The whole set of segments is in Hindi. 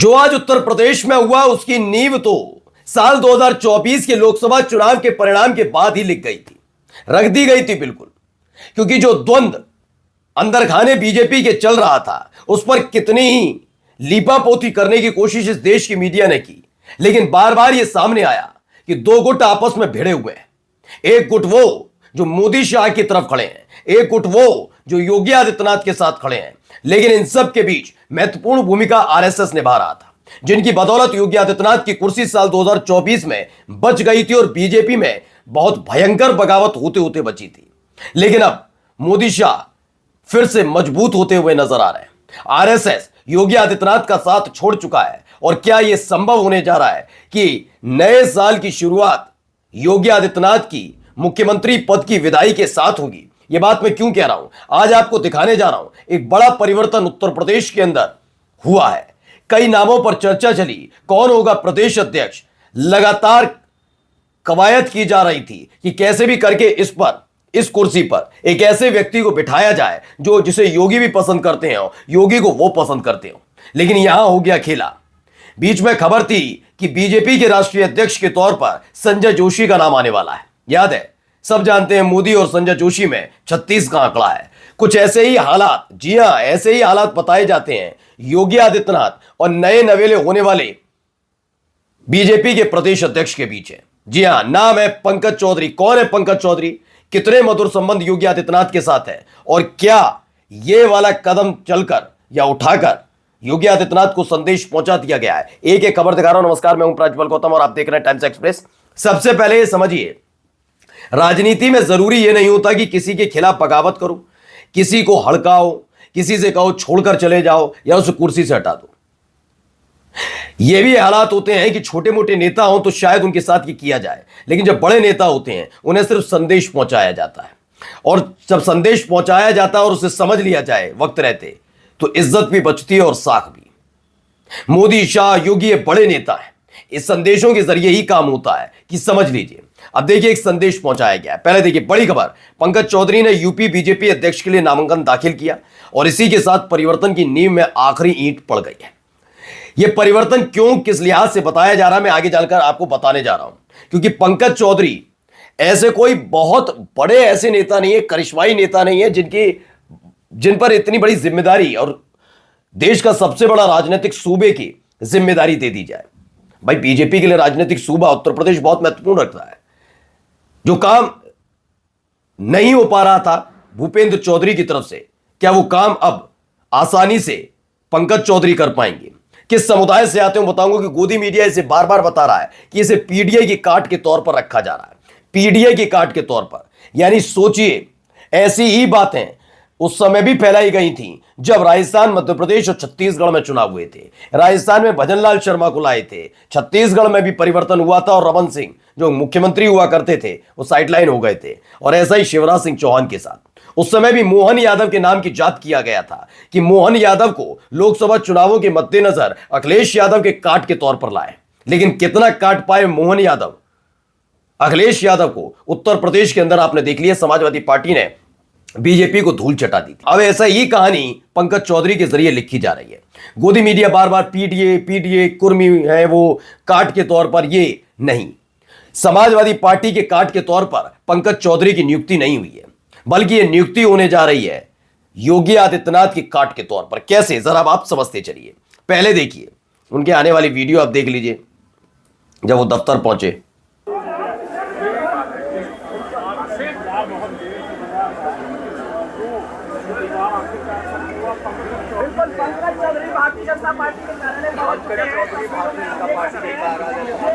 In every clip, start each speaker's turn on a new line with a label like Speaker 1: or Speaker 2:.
Speaker 1: जो आज उत्तर प्रदेश में हुआ उसकी नींव तो साल 2024 के लोकसभा चुनाव के परिणाम के बाद ही लिख गई थी, रख दी गई थी बिल्कुल। क्योंकि जो द्वंद्व अंदर खाने बीजेपी के चल रहा था उस पर कितनी ही लीपापोती करने की कोशिश इस देश की मीडिया ने की, लेकिन बार बार यह सामने आया कि दो गुट आपस में भिड़े हुए हैं। एक गुट वो जो मोदी शाह की तरफ खड़े हैं, एक गुट वो जो योगी आदित्यनाथ के साथ खड़े हैं। लेकिन इन सब के बीच महत्वपूर्ण भूमिका आरएसएस निभा रहा था, जिनकी बदौलत योगी आदित्यनाथ की कुर्सी साल 2024 में बच गई थी और बीजेपी में बहुत भयंकर बगावत होते होते बची थी। लेकिन अब मोदी शाह फिर से मजबूत होते हुए नजर आ रहे हैं। आरएसएस योगी आदित्यनाथ का साथ छोड़ चुका है और क्या यह संभव होने जा रहा है कि नए साल की शुरुआत योगी आदित्यनाथ की मुख्यमंत्री पद की विदाई के साथ होगी। यह बात मैं क्यों कह रहा हूं, आज आपको दिखाने जा रहा हूं। एक बड़ा परिवर्तन उत्तर प्रदेश के अंदर हुआ है। कई नामों पर चर्चा चली, कौन होगा प्रदेश अध्यक्ष। लगातार कवायद की जा रही थी कि कैसे भी करके इस कुर्सी पर एक ऐसे व्यक्ति को बिठाया जाए जो जिसे योगी भी पसंद करते हो, योगी को वो पसंद करते हो। लेकिन यहां हो गया खेला। बीच में खबर थी कि बीजेपी के राष्ट्रीय अध्यक्ष के तौर पर संजय जोशी का नाम आने वाला है। याद है, सब जानते हैं मोदी और संजय जोशी में 36 का आंकड़ा है। कुछ ऐसे ही हालात, जी हां, ऐसे ही हालात बताए जाते हैं योगी आदित्यनाथ और नए नवेले होने वाले बीजेपी के प्रदेश अध्यक्ष के बीच है। जी हां, नाम है पंकज चौधरी। कौन है पंकज चौधरी, कितने मधुर संबंध योगी आदित्यनाथ के साथ है और क्या यह वाला कदम चलकर या उठाकर योगी आदित्यनाथ को संदेश पहुंचा दिया गया है। एक एक खबर दिखा रहा हूं। नमस्कार, मैं हूं प्रज्वल गौतम और आप देख रहे हैं टाइम्स एक्सप्रेस। सबसे पहले यह समझिए, राजनीति में जरूरी यह नहीं होता कि किसी के खिलाफ बगावत करो, किसी को हड़काओ, किसी से कहो छोड़कर चले जाओ या उसे कुर्सी से हटा दो। यह भी हालात होते हैं कि छोटे मोटे नेता हों तो शायद उनके साथ ये किया जाए, लेकिन जब बड़े नेता होते हैं उन्हें सिर्फ संदेश पहुंचाया जाता है। और जब संदेश पहुंचाया जाता है और उसे समझ लिया जाए वक्त रहते, तो इज्जत भी बचती है और साख भी। मोदी, शाह, योगी ये बड़े नेता हैं। इस संदेशों के जरिए ही काम होता है कि समझ लीजिए। अब देखिए, एक संदेश पहुंचाया गया है। पहले देखिए बड़ी खबर, पंकज चौधरी ने यूपी बीजेपी अध्यक्ष के लिए नामांकन दाखिल किया और इसी के साथ परिवर्तन की नींव में आखिरी ईंट पड़ गई है। यह परिवर्तन क्यों, किस लिहाज से बताया जा रहा है, मैं आगे जानकर आपको बताने जा रहा हूं। क्योंकि पंकज चौधरी ऐसे कोई बहुत बड़े ऐसे नेता नहीं है, करिश्माई नेता नहीं है जिन पर इतनी बड़ी जिम्मेदारी और देश का सबसे बड़ा राजनीतिक सूबे की जिम्मेदारी दे दी जाए। भाई, बीजेपी के लिए राजनीतिक सूबा उत्तर प्रदेश बहुत महत्वपूर्ण रखता है। जो काम नहीं हो पा रहा था भूपेंद्र चौधरी की तरफ से, क्या वो काम अब आसानी से पंकज चौधरी कर पाएंगे। किस समुदाय से आते हो बताऊंगा कि गोदी मीडिया इसे बार बार बता रहा है कि इसे पीडीए की काट के तौर पर रखा जा रहा है। पीडीए की काट के तौर पर, यानी सोचिए, ऐसी ही बातें उस समय भी फैलाई गई थी जब राजस्थान, मध्य प्रदेश और छत्तीसगढ़ में चुनाव हुए थे। राजस्थान में भजनलाल शर्मा को लाए थे, छत्तीसगढ़ में भी परिवर्तन हुआ था और रमन सिंह जो मुख्यमंत्री हुआ करते थे वो साइडलाइन हो गए थे। और ऐसा ही शिवराज सिंह चौहान के साथ उस समय भी मोहन यादव के नाम की जांच किया गया था कि मोहन यादव को लोकसभा चुनावों के मद्देनजर अखिलेश यादव के काट के तौर पर लाए। लेकिन कितना काट पाए मोहन यादव अखिलेश यादव को उत्तर प्रदेश के अंदर, आपने देख लिया, समाजवादी पार्टी ने बीजेपी को धूल चटा दी थी। अब ऐसा ही कहानी पंकज चौधरी के जरिए लिखी जा रही है। गोदी मीडिया बार बार पीडीए कुर्मी है वो काट के तौर पर, ये नहीं, समाजवादी पार्टी के काट के तौर पर पंकज चौधरी की नियुक्ति नहीं हुई है, बल्कि यह नियुक्ति होने जा रही है योगी आदित्यनाथ की काट के तौर पर। कैसे, जरा आप समझते चलिए। पहले देखिए उनके आने वाली वीडियो, आप देख लीजिए जब वो दफ्तर पहुंचे।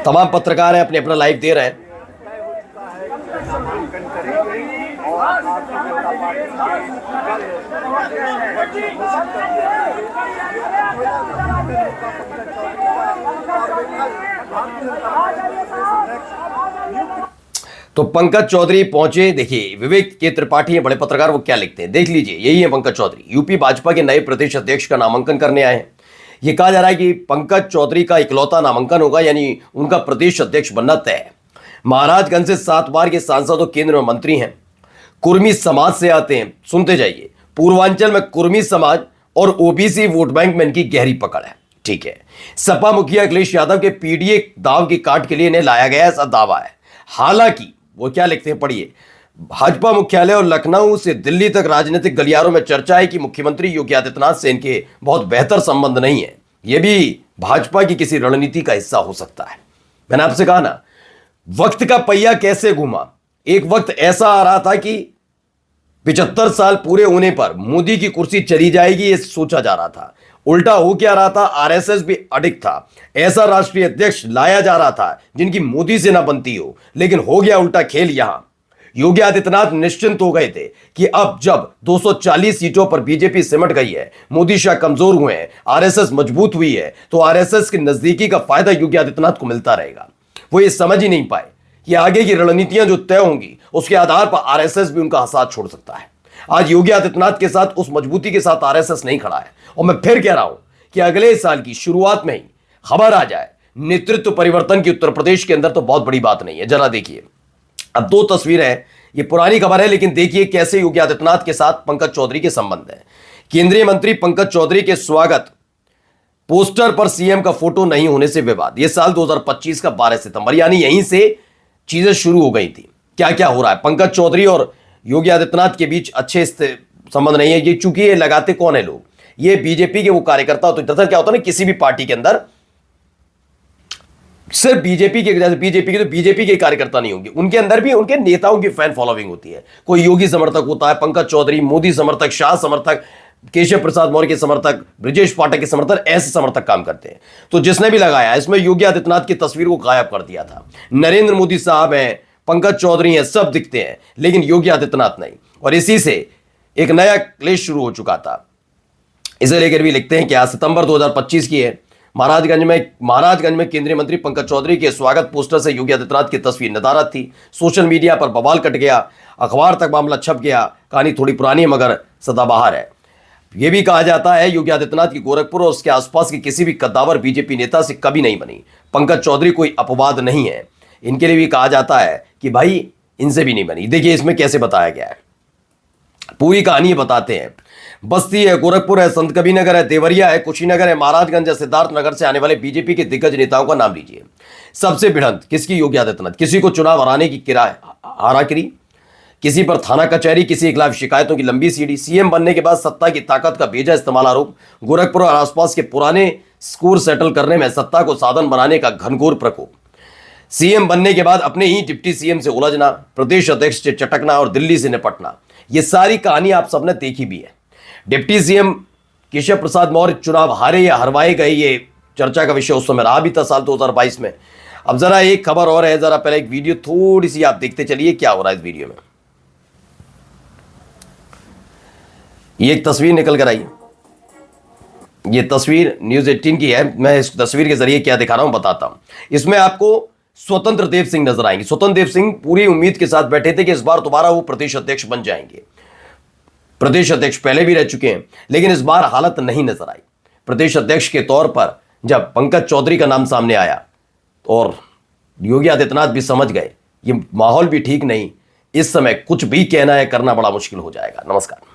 Speaker 1: तमाम पत्रकार हैं, अपने अपना लाइव दे रहे हैं। तो पंकज चौधरी पहुंचे। देखिए, विवेक के त्रिपाठी हैं, बड़े पत्रकार, वो क्या लिखते हैं देख लीजिए। यही है पंकज चौधरी, यूपी भाजपा के नए प्रदेश अध्यक्ष का नामांकन करने आए हैं। यह कहा जा रहा है कि पंकज चौधरी का इकलौता नामांकन होगा, यानी उनका प्रदेश अध्यक्ष बनना तय है। महाराजगंज से 7 बार के सांसद और केंद्र में मंत्री हैं। कुर्मी समाज से आते हैं, सुनते जाइए। पूर्वांचल में कुर्मी समाज और ओबीसी वोट बैंक में इनकी गहरी पकड़ है। ठीक है, सपा मुखिया अखिलेश यादव के पीडीए दाव की काट के लिए इन्हें लाया गया, ऐसा दावा है। हालांकि वो क्या लिखते हैं, पढ़िए। भाजपा मुख्यालय और लखनऊ से दिल्ली तक राजनीतिक गलियारों में चर्चा है कि मुख्यमंत्री योगी आदित्यनाथ से इनके बहुत बेहतर संबंध नहीं है। यह भी भाजपा की किसी रणनीति का हिस्सा हो सकता है। मैंने आपसे कहा ना, वक्त का पहिया कैसे घूमा। एक वक्त ऐसा आ रहा था कि 75 साल पूरे होने पर मोदी की कुर्सी चली जाएगी, यह सोचा जा रहा था। उल्टा हो क्या रहा था, आरएसएस भी अडिग था। ऐसा राष्ट्रीय अध्यक्ष लाया जा रहा था जिनकी मोदी से ना बनती हो, लेकिन हो गया उल्टा खेल। यहां योगी आदित्यनाथ निश्चिंत हो गए थे कि अब जब 240 सीटों पर बीजेपी सिमट गई है, मोदी शाह कमजोर हुए हैं, आरएसएस मजबूत हुई है, तो आरएसएस की नजदीकी का फायदा योगी आदित्यनाथ को मिलता रहेगा। वो ये समझ ही नहीं पाए कि आगे की रणनीतियां जो तय होंगी उसके आधार पर आरएसएस भी उनका साथ छोड़ सकता है। आज योगी आदित्यनाथ के साथ उस मजबूती के साथ आरएसएस नहीं खड़ा है। और मैं फिर कह रहा हूं कि अगले साल की शुरुआत में ही खबर आ जाए नेतृत्व परिवर्तन की उत्तर प्रदेश के अंदर, तो बहुत बड़ी बात नहीं है। जरा देखिए, अब 2 तस्वीरें, ये पुरानी खबर है, लेकिन देखिए कैसे योगी आदित्यनाथ के साथ पंकज चौधरी के संबंध है। केंद्रीय मंत्री पंकज चौधरी के स्वागत पोस्टर पर सीएम का फोटो नहीं होने से विवाद। यह साल 2025 का 12 सितंबर, यानी यहीं से चीजें शुरू हो गई थी। क्या क्या हो रहा है, पंकज चौधरी और योगी आदित्यनाथ के बीच अच्छे संबंध नहीं है। ये चूंकि ये लगाते कौन है लोग, ये बीजेपी के वो कार्यकर्ता। तो दरअसल क्या होता है ना, किसी भी पार्टी के अंदर सिर्फ बीजेपी के, जैसे बीजेपी के कार्यकर्ता नहीं होंगे, उनके अंदर भी उनके नेताओं की फैन फॉलोइंग होती है। कोई योगी समर्थक होता है, पंकज चौधरी मोदी समर्थक, शाह समर्थक, केशव प्रसाद मौर्य के समर्थक, ब्रजेश पाठक के समर्थक, ऐसे समर्थक काम करते हैं। तो जिसने भी लगाया, इसमें योगी आदित्यनाथ की तस्वीर को गायब कर दिया था। नरेंद्र मोदी साहब हैं, पंकज चौधरी हैं, सब दिखते हैं, लेकिन योगी आदित्यनाथ नहीं। और इसी से एक नया क्लेश शुरू हो चुका था। इसे लेकर भी लिखते हैं कि आज सितंबर 2025 की है। महाराजगंज में केंद्रीय मंत्री पंकज चौधरी के स्वागत पोस्टर से योगी आदित्यनाथ की तस्वीर नदारद थी। सोशल मीडिया पर बवाल कट गया, अखबार तक मामला छप गया। कहानी थोड़ी पुरानी है मगर सदाबहार है। यह भी कहा जाता है योगी आदित्यनाथ की गोरखपुर और उसके आसपास के किसी भी कद्दावर बीजेपी नेता से कभी नहीं बनी। पंकज चौधरी कोई अपवाद नहीं है। इनके लिए भी कहा जाता है कि भाई इनसे भी नहीं बनी। देखिए इसमें कैसे बताया गया है, पूरी कहानी बताते हैं। बस्ती है, गोरखपुर है, संत कबीर नगर है, देवरिया है, कुशीनगर है, महाराजगंज है, सिद्धार्थनगर से आने वाले बीजेपी के दिग्गज नेताओं का नाम लीजिए। सबसे भिड़ंत किसकी? योगी आदित्यनाथ। किसी को चुनाव हराने की हाराकिरी, किसी पर थाना कचहरी, किसी के खिलाफ शिकायतों की लंबी सीढ़ी। सीएम बनने के बाद सत्ता की ताकत का बेजा इस्तेमाल आरोप। गोरखपुर और आसपास के पुराने स्कोर सेटल करने में सत्ता को साधन बनाने का घनघोर प्रकोप। सीएम बनने के बाद अपने ही डिप्टी सीएम से उलझना, प्रदेश अध्यक्ष से चटकना और दिल्ली से निपटना। यह सारी कहानी आप सबने देखी भी है। डिप्टी सीएम केशव प्रसाद मौर्य चुनाव हारे या हरवाए गए, ये चर्चा का विषय उस समय रहा भी था साल 2022 में। अब जरा एक खबर और है, जरा पहले एक वीडियो थोड़ी सी आप देखते चलिए क्या हो रहा है इस वीडियो में। ये एक तस्वीर निकल कर आई, ये तस्वीर न्यूज़ 18 की है। मैं इस तस्वीर के जरिए क्या दिखा रहा हूं बताता हूं। इसमें आपको स्वतंत्र देव सिंह नजर आएंगे। स्वतंत्र देव सिंह पूरी उम्मीद के साथ बैठे थे कि इस बार दोबारा वो प्रदेश अध्यक्ष बन जाएंगे। प्रदेश अध्यक्ष पहले भी रह चुके हैं, लेकिन इस बार हालत नहीं नजर आई। प्रदेश अध्यक्ष के तौर पर जब पंकज चौधरी का नाम सामने आया और योगी आदित्यनाथ भी समझ गए ये माहौल भी ठीक नहीं, इस समय कुछ भी कहना है करना बड़ा मुश्किल हो जाएगा। नमस्कार।